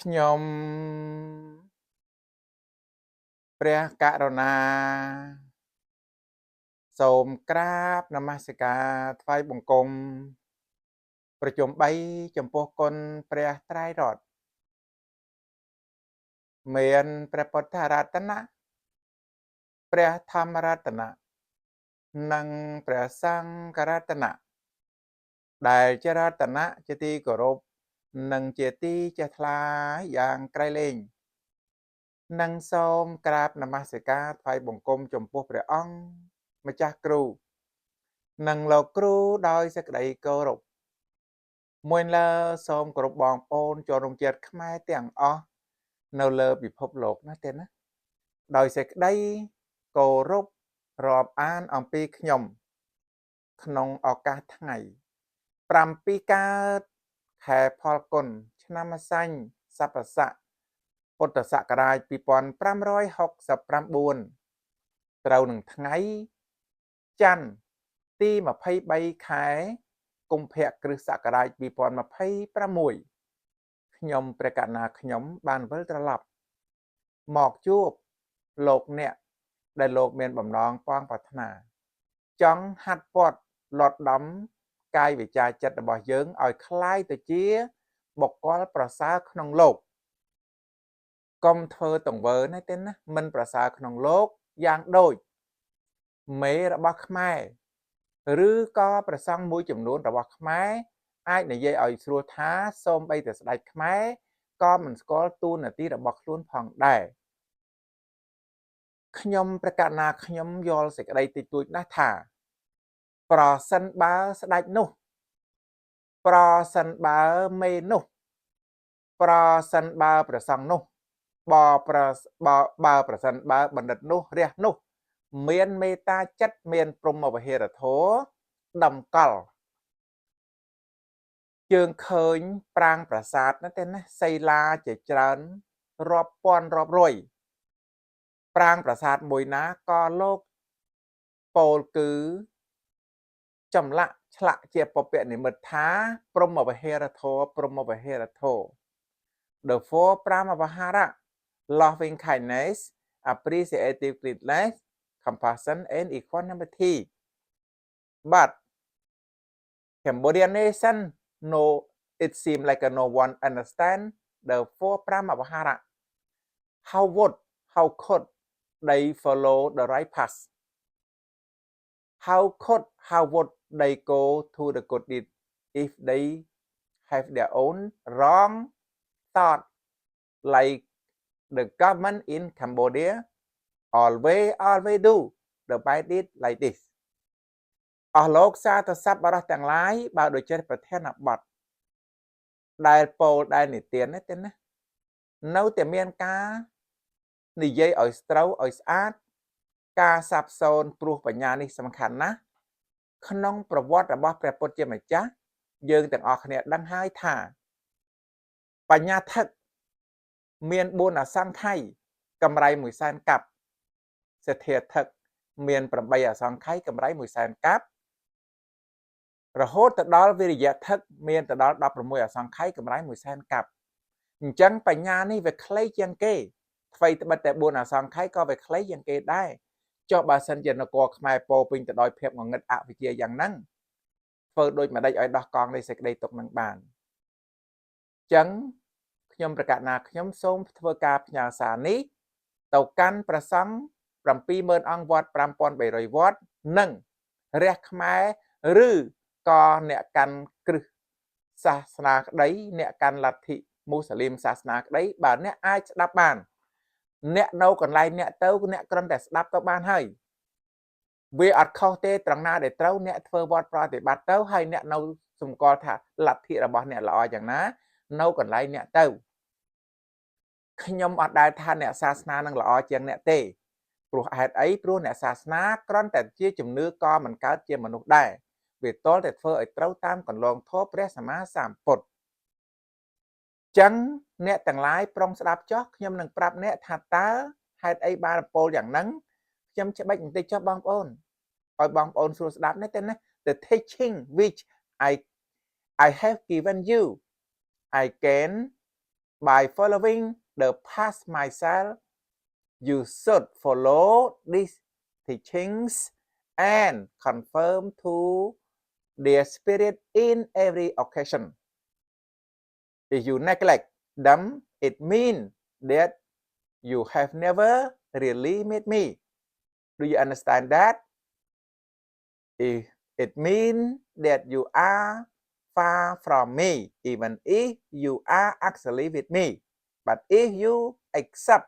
ខ្ញុំព្រះករុណាសូមក្រាបនមស្ការថ្វាយបង្គំប្រជុំ3ចំពោះគុណព្រះត្រៃរតន៍មានព្រះពុទ្ធរតនៈព្រះធម្មរតនៈនិងព្រះសង្ឃរតនៈដែលជារតនៈជាទីគោរពនិងជាទីចេះថ្លាយ៉ាងក្រៃលែងនិងសូមក្រាបនមស្ការថ្វាយបង្គំចំពោះព្រះអង្គម្ចាស់គ្រូនិងលោកគ្រូដោយសេចក្តីគោរពមួយលើសូមគោរពបងប្អូនចូលរួមជាតិខ្មែរទាំងអស់នៅលើពិភពលោកណាទេណាដោយសេចក្តីគោរពរាប់អានអំពីខ្ញុំក្នុងឱកាសថ្ងៃ7កើតខែផលគុណឆ្នាំម្សាញ់ស័ព្ទស័កពុទ្ធសករាជ2569ត្រូវនឹងថ្ងៃច័ន្ទទី23ខែកុម្ភៈគ្រិស្តសករាជ2026ខ្ញុំព្រះករុណាខ្ញុំបានវិលត្រឡប់មកជួបលោកអ្នកដែលលោកមានបំណងប៉ងប្រាថ្នាចង់ហាត់ពត់លត់ដំកាយវិជាចិត្តរបស់យើងឲ្យคล้ายទៅជាបុគ្គលប្រសើរក្នុងលោកកុំធ្វើទង្វើណាទេណាមិនប្រសើរក្នុងលោកយ៉ាងដូចមេរបស់ខ្មែរឬក៏ប្រសង់មួយចំនួនរបស់ខ្មែរអាចនិយាយឲ្យស្រួលថាសូម្បីតែស្ដេចខ្មែរក៏មិនស្គាល់តួនាទីរបស់ខ្លួនផងដែរខ្ញុំប្រកាសណាខ្ញុំយល់សេចក្តីតិចតួចណាស់ថាប្រសិនបើស្ដេចនោះប្រសិនបើមេនោះប្រសិនបើប្រសង់នោះបើប្រសិនបើបណ្ឌិតនោះរះនោះមានមេត្តាចិត្តមានព្រហ្មវិហារធម៌តម្កល់ជើងឃើញប្រាង្គប្រាសាទណាទេណាសីឡាជាច្រើនរាប់ពាន់រាប់រយប្រាង្គប្រាសាទមួយណាក៏លោកពោលគឺចម្លាក់ឆ្លាក់ជាពពនិមិត្តថាព្រហ្មវិហារធម៌ព្រហ្មវិហារធម៌ The four Pramavahara loving kindness appreciative greatness compassion and equanimity but Cambodian nation no it seems like no one understand the four Pramavahara how could they follow the right path how would they go to the good deed if they have their own wrong thought like the government in Cambodia always do the bad deed like this អស់លោកសាទស័ព្ទបរោះទាំងឡាយបើដូចជាប្រធានបទដែលពោលដែលនិទាននេះទេណានៅតែមានការនិយាយឲ្យស្រូវឲ្យស្អាតការសាបសូន្យព្រោះបញ្ញានេះសំខាន់ណាស់ក្នុងប្រវត្តិរបស់ព្រះពុទ្ធជាម្ចាស់យើងទាំងអស់គ្នាដឹងហើយថាបញ្ញាថឹកមាន4អសង្ខ័យកម្រៃ100,000កាប់សទ្ធាថឹកមាន8អសង្ខ័យកម្រៃ100,000កាប់រហូតទៅដល់វិរិយថឹកមានទៅដល់16អសង្ខ័យកម្រៃ100,000កាប់អញ្ចឹងបញ្ញានេះវាខ្លីជាងគេអ្វីត្បិតតែ4អសង្ខ័យក៏វាខ្លីជាងគេដែរចុះបើសិនជានគរខ្មែរពោពេញទៅដោយភាពងងឹតអវិជ្ជាយ៉ាងហ្នឹងធ្វើដូចម្ដេចឲ្យដោះកងនៃសេចក្តីទុកនឹងបានអញ្ចឹងខ្ញុំប្រកាសណាខ្ញុំសូមធ្វើការផ្ញើសារនេះទៅកាន់ព្រះសង្ឃ70000អង្គវត្ត5300វត្តនិងរះខ្មែរឬក៏អ្នកកាន់គ្រឹះសាសនាក្តីអ្នកកាន់លទ្ធិមូសាឡីមសាសនាក្តីបើអ្នកអាចស្ដាប់បានអ្នកនៅកន្លែងអ្នកទៅអ្នកគ្រាន់តែស្ដាប់ទៅបានហើយវាអត់ខុសទេត្រង់ណាដែលត្រូវអ្នកធ្វើវត្តប្រតិបត្តិទៅហើយអ្នកនៅសម្គាល់ថាលទ្ធិរបស់អ្នកល្អយ៉ាងណានៅកន្លែងអ្នកទៅខ្ញុំអត់ដែលថាអ្នកសាសនានឹងល្អជាងអ្នកទេព្រោះហេតុអីព្រោះអ្នកសាសនាគ្រាន់តែជាជំនឿក៏មិនកើតជាមនុស្សដែរវាតលតែធ្វើឲ្យត្រូវតាមកន្លងធម៌ព្រះសម្មាសម្ពុទ្ធចឹងអ្នកទាំងឡាយប្រុងស្ដាប់ចុះខ្ញុំនឹងប្រាប់អ្នកថាតើហេតុអីបានពោលយ៉ាងហ្នឹងខ្ញុំច្បិចបន្តិចចុះបងប្អូនឲ្យបងប្អូនស្រួលស្ដាប់នេះទេណា The teaching which I have given you I can by following the past myself, you should follow these teachings and conform to their spirit in every occasion. If you neglect them, it means that you have never really met me. Do you understand that? If it means that you are far from me, even if you are actually with me. But if you accept,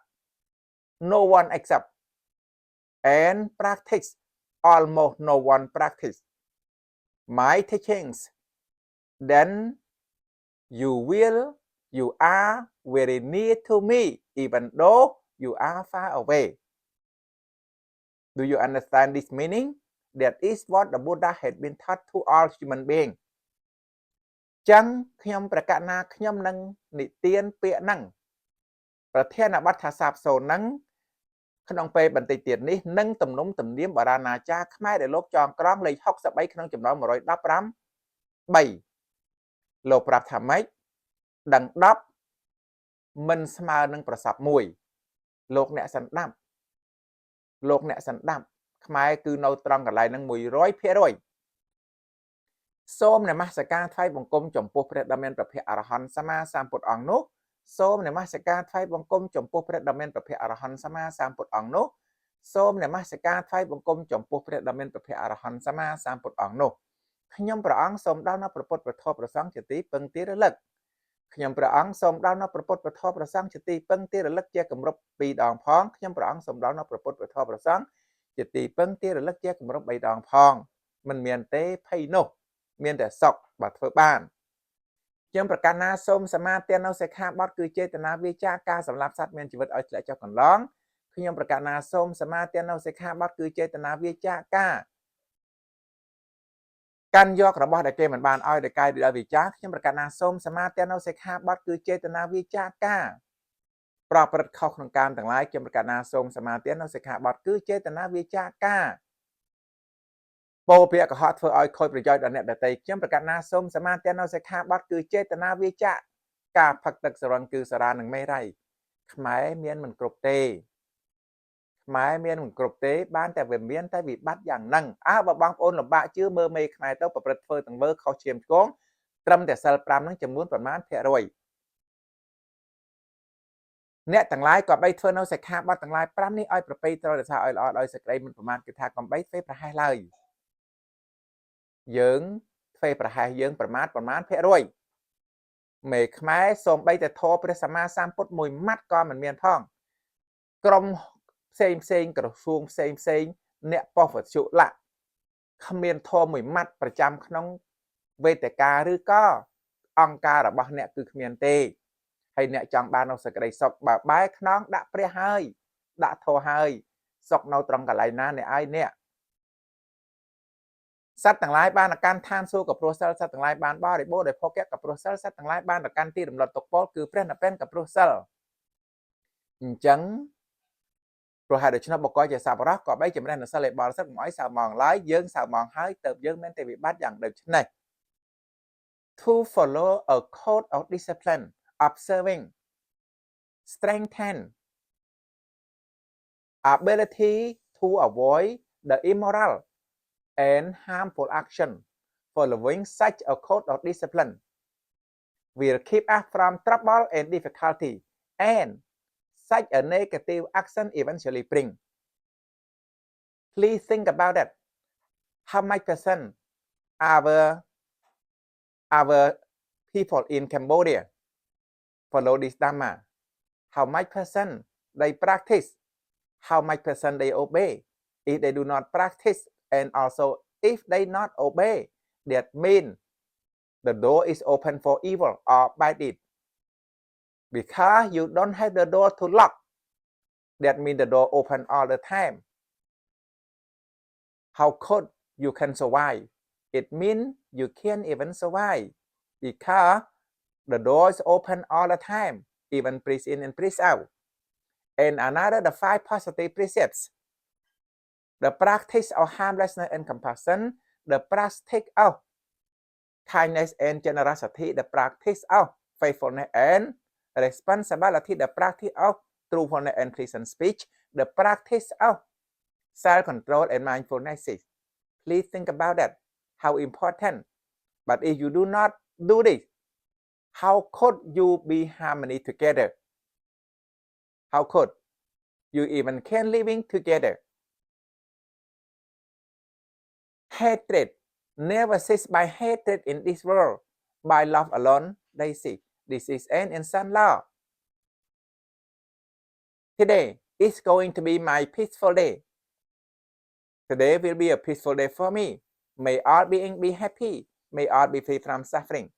no one accept, and practice, almost no one practice my teachings, then you are very near to me, even though you are far away. Do you understand this meaning? That is what the Buddha had been taught to all human beings. ចឹងខ្ញុំប្រកាសណាខ្ញុំនឹងនិទានពាក្យហ្នឹងប្រធានបទថាសាបសូន្យហ្នឹងក្នុងពេលបន្តិចទៀតនេះនឹងទំនុំទំនៀមបារាណាចារខ្មែរដែលលោកចងក្រងលេខ63ក្នុងចំណោម115 3លោកប្រាប់ថាម៉េចដឹង10មិនស្មើនឹងប្រសព1លោកអ្នកសន្តាប់ខ្មែរគឺនៅត្រង់កន្លែងហ្នឹង 100% សូមនមស្ការថ្វាយបង្គំចំពោះព្រះដ៏មានព្រះភ័ក្ត្រអរហន្តសម្មាសម្ពុទ្ធអង្គនោះសូមនមស្ការថ្វាយបង្គំចំពោះព្រះដ៏មានព្រះភ័ក្ត្រអរហន្តសម្មាសម្ពុទ្ធអង្គនោះសូមនមស្ការថ្វាយបង្គំចំពោះព្រះដ៏មានព្រះភ័ក្ត្រអរហន្តសម្មាសម្ពុទ្ធអង្គនោះខ្ញុំព្រះអង្គសូមដល់នៅព្រះពុទ្ធព្រះធម៌ព្រះសង្ឃជាទីពឹងទីរលឹកខ្ញុំព្រះអង្គសូមដល់នៅព្រះពុទ្ធព្រះធម៌ព្រះសង្ឃជាទីពឹងទីរលឹកជាគម្រប់2ដងផងខ្ញុំព្រះអង្គសូមដល់នៅព្រះពុទ្ធព្រះធម៌ព្រះសង្ឃជាទីពឹងទីរលឹកជាគម្រប់3ដងផងមិនមានទេភ័យនោះមានតែសុខបើធ្វើបានខ្ញុំប្រកាសណាសូមសមាទិនៅសិក្ខាបទគឺចេតនាវាចាការសម្លាប់សត្វមានជីវិតឲ្យធ្លាក់ចុះកន្លងខ្ញុំប្រកាសណាសូមសមាទិនៅសិក្ខាបទគឺចេតនាវាចាការកាន់យករបស់ដែលគេមិនបានឲ្យដោយកាយដោយវាចាខ្ញុំប្រកាសណាសូមសមាទិនៅសិក្ខាបទគឺចេតនាវាចាការប្រព្រឹត្តខុសក្នុងកាមទាំងឡាយខ្ញុំប្រកាសណាសូមសមាទិនៅសិក្ខាបទគឺចេតនាវាចាការពោពាក្យកុហកធ្វើឲ្យខូចប្រយោជន៍ដល់អ្នកដទៃខ្ញុំប្រកាសណាសូមសមាទិនៅសិក្ខាបទគឺចេតនាវាចាការផឹកទឹកសរនគឺសារ៉ានិងមេរ័យខ្មែរមានមិនគ្រប់ទេបានតែវាមានតែវិបត្តិយ៉ាងហ្នឹងបើបងប្អូនលំបាកជឿមើលមេខ្មែរទៅប្រព្រឹត្តធ្វើទាំងវើខុសឈាមឆ្គងត្រឹមតែសិល5ហ្នឹងចំនួនប្រមាណភាគរយអ្នកទាំងឡាយក៏បីធ្វើនៅសិក្ខាបទទាំងឡាយ5នេះឲ្យប្រពៃត្រូវរក្សាឲ្យល្អដោយសេចក្តីមិនប្រមាទគឺថាកំបីធ្វើប្រហែសឡើយយើងធ្វើប្រហែសយើងប្រមាទប្រមាណភាគរយមេខ្មែរសូមបីតែធម៌ព្រះសម្មាសម្ពុទ្ធមួយម៉ាត់ក៏មិនមានផងក្រុមផ្សេងក្រសួងផ្សេងអ្នកប៉ុស្តិ៍វត្ថុលៈគ្មានធម៌មួយម៉ាត់ប្រចាំក្នុងវេទិកាឬក៏អង្គការរបស់អ្នកគឺគ្មានទេហើយអ្នកចង់បាននៅសេចក្តីសុខបើបែរខ្នងដាក់ព្រះហើយដាក់ធម៌ហើយសុខនៅត្រង់កន្លែងណាអ្នកឯងអ្នកសត្វទាំងឡាយបានកាន់ឋានសួគ៌ក៏ព្រោះសិលសត្វទាំងឡាយបានបរិបូរដោយភោគៈក៏ព្រោះសិលសត្វទាំងឡាយបានកាន់ទីរំលត់ទុកពលគឺព្រះនិព្វានក៏ព្រោះសិលអញ្ចឹងព្រោះហេតុដូច្នោះបុគ្គលជាសប្បុរសក៏បីចម្រើនសិលឯបរិសុទ្ធមិនឲ្យសៅមងឡើយយើងសៅមងហើយទៅយើងមានតែវិបត្តិយ៉ាងដូចនេះ To follow a code of discipline observing strengthen ability to avoid the immoral and harmful action following such a code of discipline will keep us from trouble and difficulty and such a negative action eventually bring. Please think about that. How much percent our people in Cambodia follow this Dhamma? How much percent they practice? How much percent they obey? If they do not practice and also if they not obey, that means the door is open for evil or bad deed. Because you don't have the door to lock, that means the door open all the time. How could you can survive? It means you can't even survive because the door is open all the time, even breathe in and breathe out. And another, the 5 positive precepts. The practice of harmlessness and compassion, the practice of kindness and generosity, the practice of faithfulness and responsibility the practice of truthfulness and pleasant speech the practice of self-control and mindfulness please think about that how important but if you do not do this how could you be harmony together how could you even can living together hatred never cease by hatred in this world by love alone they see this is an instant law today is going to be my peaceful day today will be a peaceful day for me may all beings be happy may all be free from suffering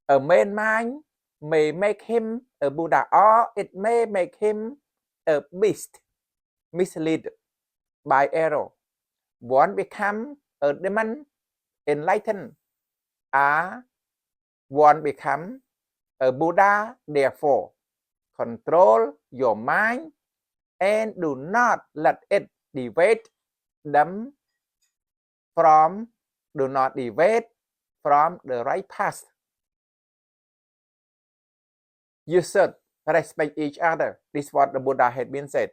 a man mind may make him a Buddha or it may make him a beast misled by error one become a demon enlightened one become a Buddha therefore control your mind and do not let it deviate them from do not deviate from the right path you should respect each other this is what the Buddha had been said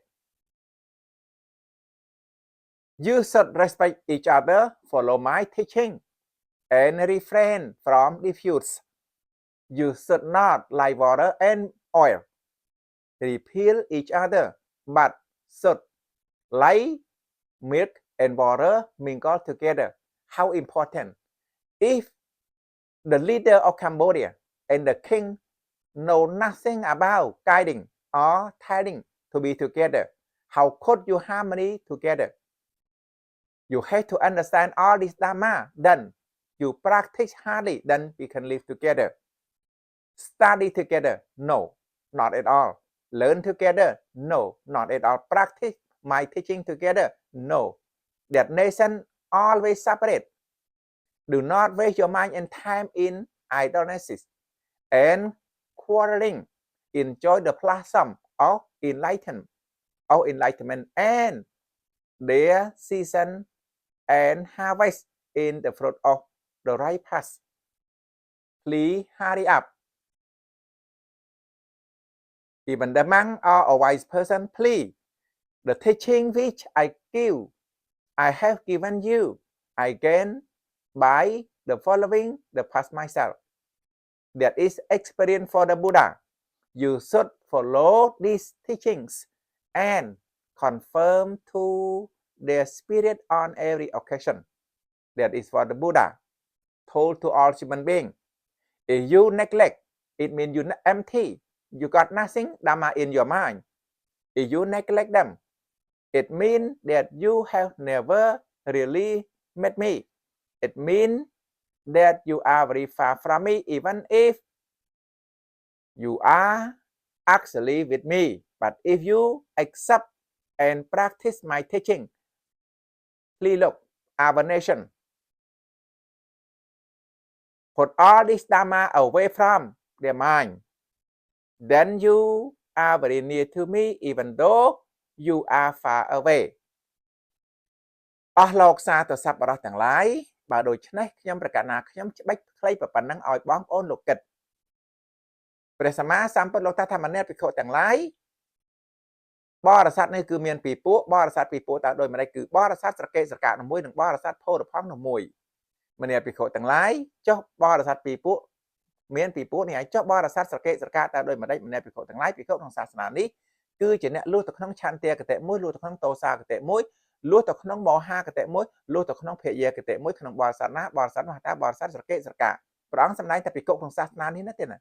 you should respect each other follow my teaching and refrain from disputes you should not like water and oil repel each other but should like milk and water mingle together how important if the leader of Cambodia and the king know nothing about guiding or telling to be together how could you harmony together you have to understand all this dharma then you practice hardly then we can live together study together no not at all learn together no not at all practice my teaching together no that nation always separate do not waste your mind and time in idleness and quarreling enjoy the blossom of enlightenment and their season and harvest in the fruit of the right path please hurry up even the monk or a wise person please the teaching which I have given you I gain by the following the past myself that is experience for the Buddha you should follow these teachings and confirm to their spirit on every occasion that is for the Buddha told to all human beings if you neglect it means you empty you got nothing Dhamma in your mind if you neglect them it means that you have never really met me it means that you are very far from me even if you are actually with me but if you accept and practice my teaching please look our nation put all this Dhamma away from their mind then you are very near to me even though you are far away អស់លោកសាទរសប្បុរសទាំងឡាយបើដូច្នេះខ្ញុំប្រកាសណាខ្ញុំច្បាច់ខ្លីប៉ុណ្ណឹងឲ្យបងប្អូនលោកគិតព្រះសម្មាសម្ពុទ្ធលោកតាថាមអ្នកភិក្ខុទាំងឡាយបរិស័ទនេះគឺមានពីរពួកបរិស័ទពីរពួកតើដោយម្ដេចគឺបរិស័ទស្រកេស្រកានោះមួយនិងបរិស័ទផោរផង់នោះមួយម្នាក់ភិក្ខុទាំងឡាយចុះបរិស័ទពីរពួកមានពីរពួកនេះឯងចុះបរិស័ទស្រកេស្រកាតើដោយម្ដេចម្នាក់ភិក្ខុទាំងឡាយភិក្ខុក្នុងសាសនានេះគឺជាអ្នកលួសទៅក្នុងឆន្ទៈគតិមួយលួសទៅក្នុងតោសាគតិមួយលួសទៅក្នុងមោហាគតិមួយលួសទៅក្នុងភយគតិមួយក្នុងបរិស័ទណាបរិស័ទមហតាបរិស័ទស្រកេស្រកាព្រះអង្គសម្ដែងតែភិក្ខុក្នុងសាសនានេះណាទេណា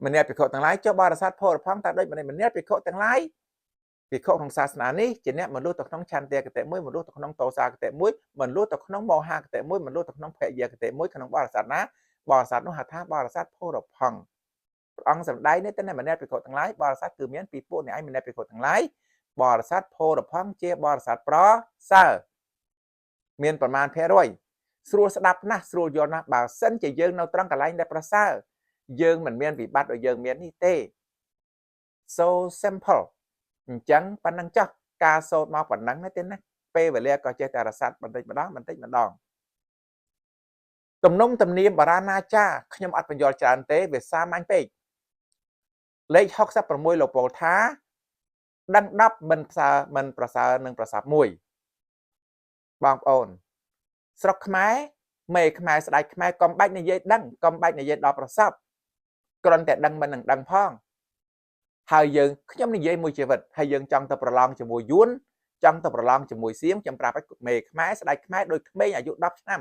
ម្នាក់ភិក្ខុទាំងឡាយចុះបរិស័ទផោរផង់តើដូចម្នាក់ភិក្ខុទាំងឡាយភិក្ខុក្នុងសាសនានេះជាអ្នកមិនលួសទៅក្នុងឆន្ទៈគតិមួយមិនលួសទៅក្នុងតោសាគតិមួយមិនលួសទៅក្នុងមោហាគតិមួយមិនលួសទៅក្នុងភយគតិមួយក្នុងបរិស័ទណាបរិស័ទនោះហៅថាបរិស័ទផោរផង់ព្រះអង្គសម្ដែងនេះតែម្នាក់ភិក្ខុទាំងឡាយបរិស័ទគឺមានពីរពួកនេះឯងម្នាក់ភិក្ខុទាំងឡាយបរិស័ទផោរផង់ជាបរិស័ទប្រសើរមានប្រមាណភាគរយស្រួលស្ដាប់ណាស់ស្រួលយល់ណាស់បើសិនជាយើងនៅត្រង់កន្លែងដែលប្រសើរយើងមិនមានវិបត្តិដូចយើងមាននេះទេ so simple អញ្ចឹងប៉ុណ្ណឹងចុះការសូត្រមកប៉ុណ្ណឹងទេណាពេលវេលាក៏ចេះតែរសាត់បន្តិចម្ដងទំនំទំនៀមបារាណាចារខ្ញុំអត់បញ្យល់ច្រើនទេវាសាមញ្ញពេក លេខ66លោកពោលថាដឹង10មិនប្រសើរនឹងប្រសព1បងប្អូនស្រុកខ្មែរមេខ្មែរស្ដេចខ្មែរកុំបាច់និយាយដឹងកុំបាច់និយាយដល់ប្រសពគ្រាន់តែដឹងមិននឹងដឹងផងហើយយើងខ្ញុំនិយាយមួយជីវិតហើយយើងចង់ទៅប្រឡងជាមួយយួនចង់ទៅប្រឡងជាមួយសៀមខ្ញុំប្រាប់ឲ្យមេខ្មែរស្ដេចខ្មែរដូចក្មេងអាយុ10ឆ្នាំ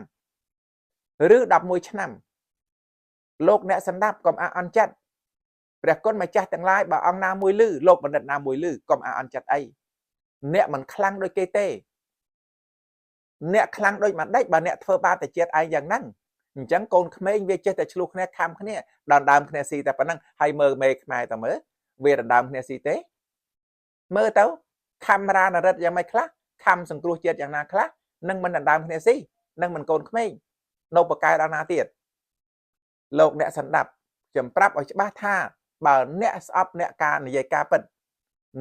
ឬ11ឆ្នាំលោកអ្នកសន្តាប់កុំអន់ចិត្តព្រះគុណម្ចាស់ទាំងឡាយបើអង្គណាមួយលឺលោកបណ្ឌិតណាមួយលឺកុំអន់ចិត្តអីអ្នកមិនខ្លាំងដូចគេទេអ្នកខ្លាំងដូចមិនដេចបើអ្នកធ្វើបាបតែជាតិឯងយ៉ាងហ្នឹងអញ្ចឹងកូនក្មេងវាចេះតែឆ្លោះគ្នាខំគ្នាដណ្ដើមគ្នាស៊ីតែប៉ុណ្ណឹងហើយមើលមេខ្មែរតើមើលវាដណ្ដើមគ្នាស៊ីទេមើលទៅខំរានរិទ្ធយ៉ាងម៉េចខ្លះខំសង្គ្រោះជាតិយ៉ាងណាខ្លះនឹងមិនដណ្ដើមគ្នាស៊ីនឹងមិនកូនក្មេងនៅបកកែដល់ណាទៀតលោកអ្នកសន្តាប់ខ្ញុំប្រាប់ឲ្យច្បាស់ថាបើអ្នកស្អប់អ្នកការនិយាយការពិត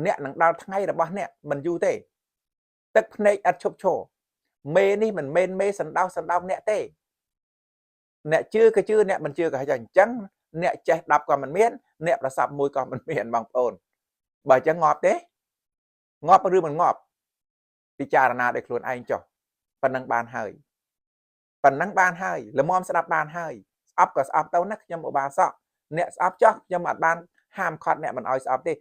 អ្នកនឹងដល់ថ្ងៃរបស់អ្នកមិនយូរទេទឹកភ្នែកឥតឈប់ឈរមេនេះមិនមែនមេសណ្ដោសអ្នកទេអ្នកជឿក៏ជឿអ្នកមិនជឿក៏ហើយអញ្ចឹងអ្នកចេះ10ក៏មិនមានអ្នកប្រសព1ក៏មិនមានបងប្អូនបើអញ្ចឹងងាប់ទេងាប់ឬមិនងាប់ពិចារណាដោយខ្លួនឯងចុះប៉ុណ្ណឹងបានហើយប៉ុណ្ណឹងបានហើយល្មមស្ដាប់បានហើយស្អប់ក៏ស្អប់ទៅណាខ្ញុំឧបាសកអ្នកស្អប់ចុះខ្ញុំអត់បានហាមឃាត់អ្នកមិនឲ្យស្អប់ទេ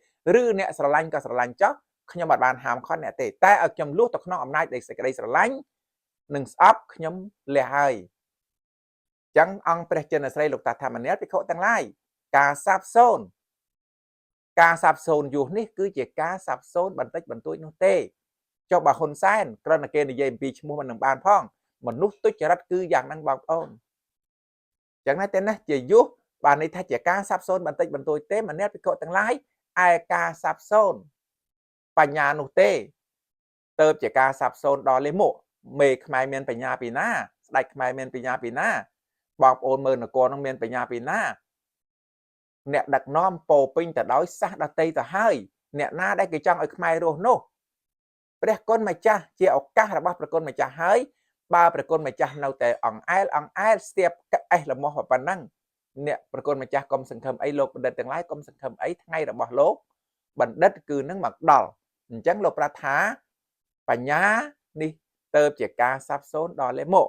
ឬអ្នកស្រឡាញ់ក៏ស្រឡាញ់ចុះខ្ញុំអត់បានហាមឃាត់អ្នកទេតែឲ្យខ្ញុំលួសទៅក្នុងអំណាចនៃសេចក្តីស្រឡាញ់និងស្អប់ខ្ញុំលះហើយចឹងអង្គព្រះចិនស្រីលោកតាធម្មនិលភិក្ខុទាំងឡាយការសាបសូន្យយុះនេះគឺជាការសាបសូន្យបន្តិចបន្តួចនោះទេចុះបើហ៊ុនសែនគ្រាន់តែគេនិយាយអំពីឈ្មោះមិននឹងបានផងមនុស្សទុច្ចរិតគឺយ៉ាងហ្នឹងបងប្អូនចឹងណាទេណាជាយុះបានន័យថាជាការសាបសូន្យបន្តិចបន្តួចទេម្នាក់ភិក្ខុទាំងឡាយឯការសាបសូន្យបញ្ញានោះទេទៅជាការសាបសូន្យដល់លេមកមេខ្មែរមានបញ្ញាពីណាស្ដេចខ្មែរមានបញ្ញាពីណាបងប្អូនមើលនគរនោះមានបញ្ញាពីណាអ្នកដឹកនាំពោពេញទៅដោយសាសដតីទៅហើយអ្នកណាដែលគេចង់ឲ្យខ្មែររស់នោះព្រះគុណម្ចាស់ជាឱកាសរបស់ព្រះគុណម្ចាស់ហើយបើព្រះគុណម្ចាស់នៅតែអង្អែលស្ទាបកអេះលំោះប៉ុណ្ណឹងអ្នកព្រះគុណម្ចាស់កុំសង្ឃឹមអីលោកបណ្ឌិតទាំងឡាយកុំសង្ឃឹមអីថ្ងៃរបស់លោកបណ្ឌិតគឺនឹងមកដល់អញ្ចឹងលោកប្រាប់ថាបញ្ញានេះទៅជាការសាបសូន្យដល់លេមក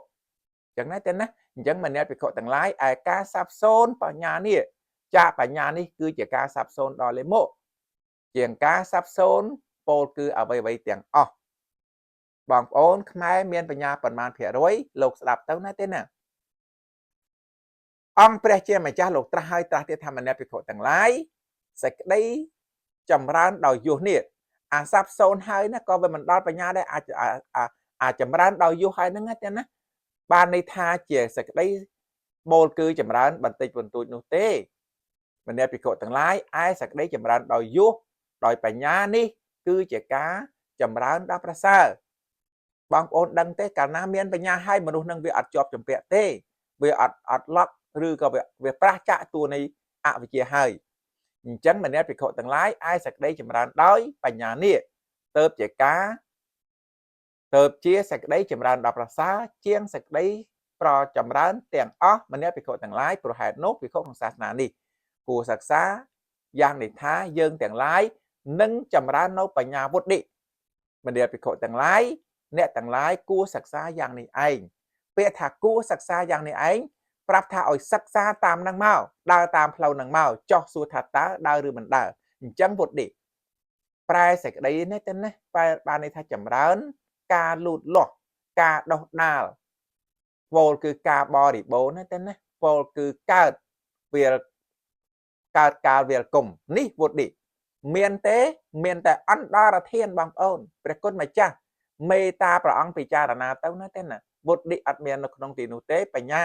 អញ្ចឹងណាទេណាអញ្ចឹងម្នាក់ភិក្ខុទាំងឡាយឯការសាបសូន្យបញ្ញានេះចាបញ្ញានេះគឺជាការសាបសូន្យដល់លេមកជាងការសាបសូន្យពោលគឺអ្វីទាំងអស់បងប្អូនខ្មែរមានបញ្ញាប៉ុន្មានភាគរយលោកស្ដាប់ទៅណាទេណាអង្គព្រះជាម្ចាស់លោកត្រាស់ហើយត្រាស់ទៀតថាម្នាក់ភិក្ខុទាំងឡាយសេចក្តីចម្រើនដោយយុះនេះអាសាបសូន្យហើយណាក៏វាមិនដល់បញ្ញាដែរអាចចម្រើនដោយយុះហើយហ្នឹងទេណាបានន័យថាជាសេចក្តីបូលគឺចម្រើនបន្តិចបន្តួចនោះទេម្នាក់ភិក្ខុទាំងឡាយឯសេចក្តីចម្រើនដោយយុះដោយបញ្ញានេះគឺជាការចម្រើនដល់ប្រសើរបងប្អូនដឹងទេកាលណាមានបញ្ញាហើយមនុស្សនឹងវាអត់ជាប់ជំពាក់ទេវាអត់ឡប់ឬក៏វាប្រះចាកតួនៃអវិជ្ជាហើយអញ្ចឹងម្នាក់ភិក្ខុទាំងឡាយឯសេចក្តីចម្រើនដោយបញ្ញានេះទៅជាសេចក្តីចម្រើនដល់ប្រសើរជាងសេចក្តីប្រចម្រើនទាំងអស់ម្នាក់ភិក្ខុទាំងឡាយប្រហែលនោះភិក្ខុក្នុងសាសនានេះគួរសិក្សាយ៉ាងនេះថាយើងទាំងឡាយនឹងចម្រើននៅបញ្ញាវុឌ្ឍិម្នាក់ភិក្ខុទាំងឡាយអ្នកទាំងឡាយគួរសិក្សាយ៉ាងនេះឯងពាក្យថាគួរសិក្សាយ៉ាងនេះឯងប្រាប់ថាឲ្យសិក្សាតាមនឹងមកដើរតាមផ្លូវនឹងមកចោះសួរថាតើដើរឬមិនដើរអញ្ចឹងវុឌ្ឍិប្រែសេចក្តីនេះទៅណាបានន័យថាចម្រើនការលូតលាស់ការដោះដាលពោលគឺការបរិបូរណ៍ណាទៅណាពោលគឺកើតកាលវាលគុំនេះវុឌ្ឍិមានតែអន្តរធានបងប្អូនព្រះគុណម្ចាស់មេត្តាព្រះអង្គពិចារណាទៅណាទេណាវុឌ្ឍិអត់មាននៅក្នុងទីនោះទេបញ្ញា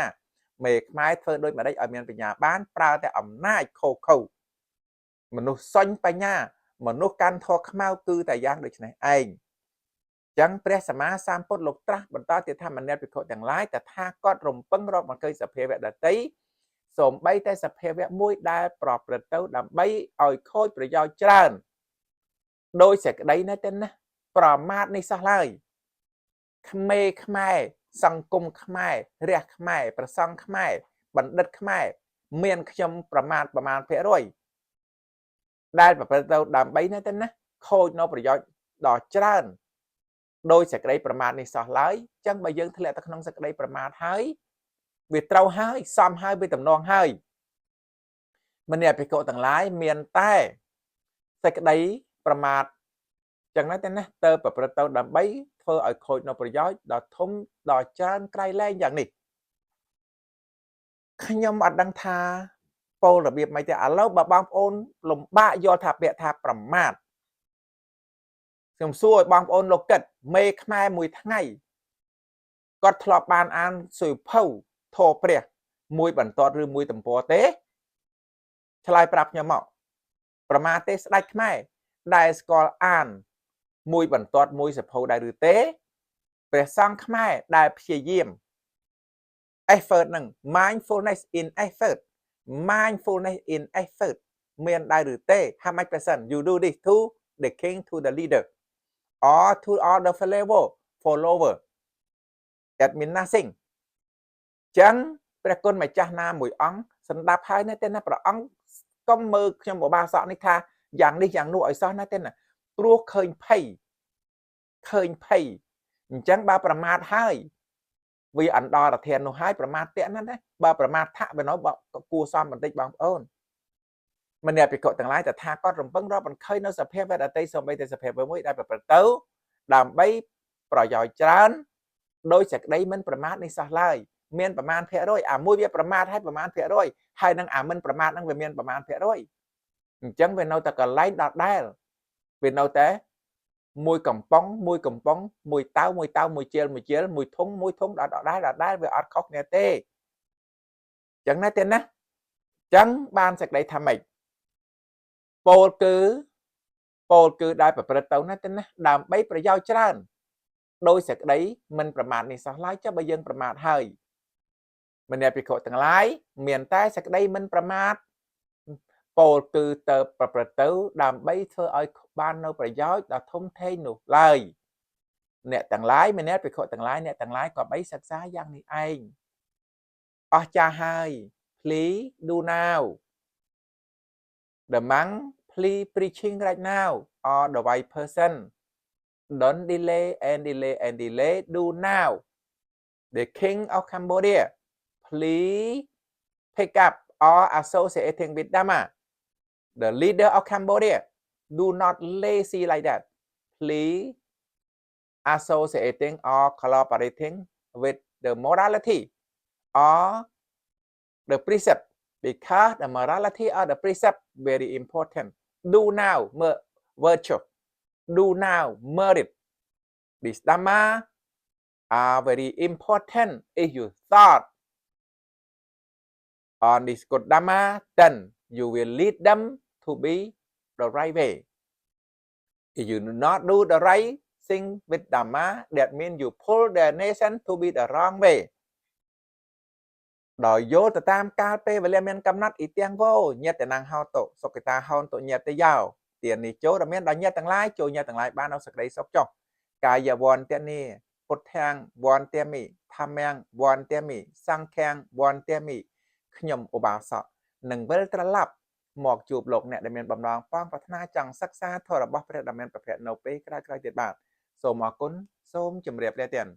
មេខ្មែរធ្វើដូចម្ដេចឲ្យមានបញ្ញាបានប្រើតែអំណាចខូខើមនុស្សសុញបញ្ញាមនុស្សកាន់ធម៌ខ្មៅគឺតែយ៉ាងដូចនេះឯងចឹងព្រះសម្មាសម្ពុទ្ធលោកត្រាស់បន្តទៀតថាម្នាក់ភិក្ខុទាំងឡាយតថាគតរំពឹងរកមកឃើញសភាវៈដតីសូម្បីតែសភាវៈមួយដែលប្រព្រឹត្តទៅដើម្បីឲ្យខូចប្រយោជន៍ច្រើនដោយសេចក្តីនេះទេណាប្រមាទនេះសោះឡើយខ្មែរសង្គមខ្មែររះខ្មែរប្រសង់ខ្មែរបណ្ឌិតខ្មែរមានខ្ញុំប្រមាទប្រមាណភាគរយ ដែលប្រព្រឹត្តទៅដើម្បីណាទៅណាខូចនៅប្រយោជន៍ដ៏ច្រើនដោយសេចក្តីប្រមាថនេះសោះឡើយចឹងបើយើងធ្លាក់ទៅក្នុងសេចក្តីប្រមាថហើយវាត្រូវហើយសមហើយវាតំណងហើយមនាភិក្ខុទាំងឡាយមានតែសេចក្តីប្រមាថចឹងទៅណាទៅប្រព្រឹត្តទៅដើម្បីធ្វើឲ្យខូចនៅប្រយោជន៍ដ៏ធំដ៏ច្រើនក្រៃលែងយ៉ាងនេះខ្ញុំអត់ដឹងថាពោលរបៀបម៉េចទេឥឡូវបើបងប្អូនលំបាកយល់ថាពាក្យថាប្រមាថខ្ញុំសួរឲ្យបងប្អូនលោកគិតមេខ្មែរមួយថ្ងៃគាត់ធ្លាប់បានអានសៀវភៅធម៌ព្រះមួយបន្ទាត់ឬមួយទំព័រទេឆ្លើយប្រាប់ខ្ញុំមកប្រមាថទេស្ដេចខ្មែរដែលស្គាល់អានមួយបន្ទាត់មួយសៀវភៅដែរឬទេព្រះសង្ឃខ្មែរដែលព្យាយាម effort នឹង mindfulness in effort មានដែរឬទេ how much percent you do this to the king to the leader or to all the follower that mean nothing ចឹងព្រះគុណម្ចាស់ណាមួយអង្គសម្ដាប់ហើយណាទេណាព្រះអង្គកុំមើលខ្ញុំឧបាសកនេះថាយ៉ាងនេះយ៉ាងនោះឲ្យសោះណាទេណាព្រោះឃើញភ័យអញ្ចឹងបើប្រមាថហើយវាអណ្ដរធាននោះហើយប្រមាថតេណាណាបើប្រមាថថវានោះគួរសមបន្តិចបងប្អូនមនាភិក្ខុទាំងឡាយតថាគតរំពឹងរាប់មិនឃើញនៅសភាវៈដតីសូម្បីតែសភាវៈមួយដែលប្រព្រឹត្តទៅដើម្បីប្រយោជន៍ច្រើនដោយសេចក្តីមិនប្រមាថនេះសោះឡើយមានប្រមាណភាគរយអាមួយវាប្រមាថហើយប្រមាណភាគរយហើយនឹងអាមិនប្រមាថនឹងវាមានប្រមាណភាគរយអញ្ចឹងវានៅតែកន្លែងដដែលវានៅតែមួយកំប៉ុងមួយតៅមួយជែលមួយធុងដដែលវាអត់ខុសគ្នាទេអញ្ចឹងណាទេណាអញ្ចឹងបានសេចក្តីថាម៉េចពោលគឺដែលប្រព្រឹត្តទៅណាទេណាដើម្បីប្រយោជន៍ច្រើនដោយសេចក្តីមិនប្រមាថនេះសោះឡើយចុះបើយើងប្រមាថហើយមនាភិក្ខុទាំងឡាយមានតែសេចក្តីមិនប្រមាថពោលគឺទៅប្រព្រឹត្តទៅដើម្បីធ្វើឲ្យបាននៅប្រយោជន៍ដ៏ធំធេងនោះឡើយអ្នកទាំងឡាយមនាភិក្ខុទាំងឡាយអ្នកទាំងឡាយក៏បីសិក្សាយ៉ាងនេះឯងអស់ចាស់ហើយ please do now the monk please preaching right now or the wise person don't delay do now the king of Cambodia please pick up or associating with Dhamma the leader of Cambodia do not lazy like that please associating or collaborating with the morality or the precept because the morality or the precept very important do now virtue do now merit this Dhamma are very important if you thought on this good Dhamma then you will lead them to be the right way if you do not do the right thing with Dhamma that means you pull the nation to be the wrong way ដោយយកទៅតាមកាលពេលវេលាមានកំណត់អ៊ីទាំងវោញាតតាំងហោតុសុគតាហោនតុញាតយោទាននេះចូលរមានដល់ញាតទាំងឡាយចូលញាតទាំងឡាយបាននៅសេចក្តីសុខចុះកាយវន្តនេះពុទ្ធាំងវន្តាមិធម្មំវន្តាមិសង្ឃាំងវន្តាមិខ្ញុំឧបាសកនឹងវិលត្រឡប់មកជួបលោកអ្នកដែលមានបំណងប៉ងប្រាថ្នាចង់សិក្សាធម៌របស់ព្រះដែលមានប្រភពនៅពេលក្រោយៗទៀតបាទសូមអរគុណសូមជម្រាបលាទៀត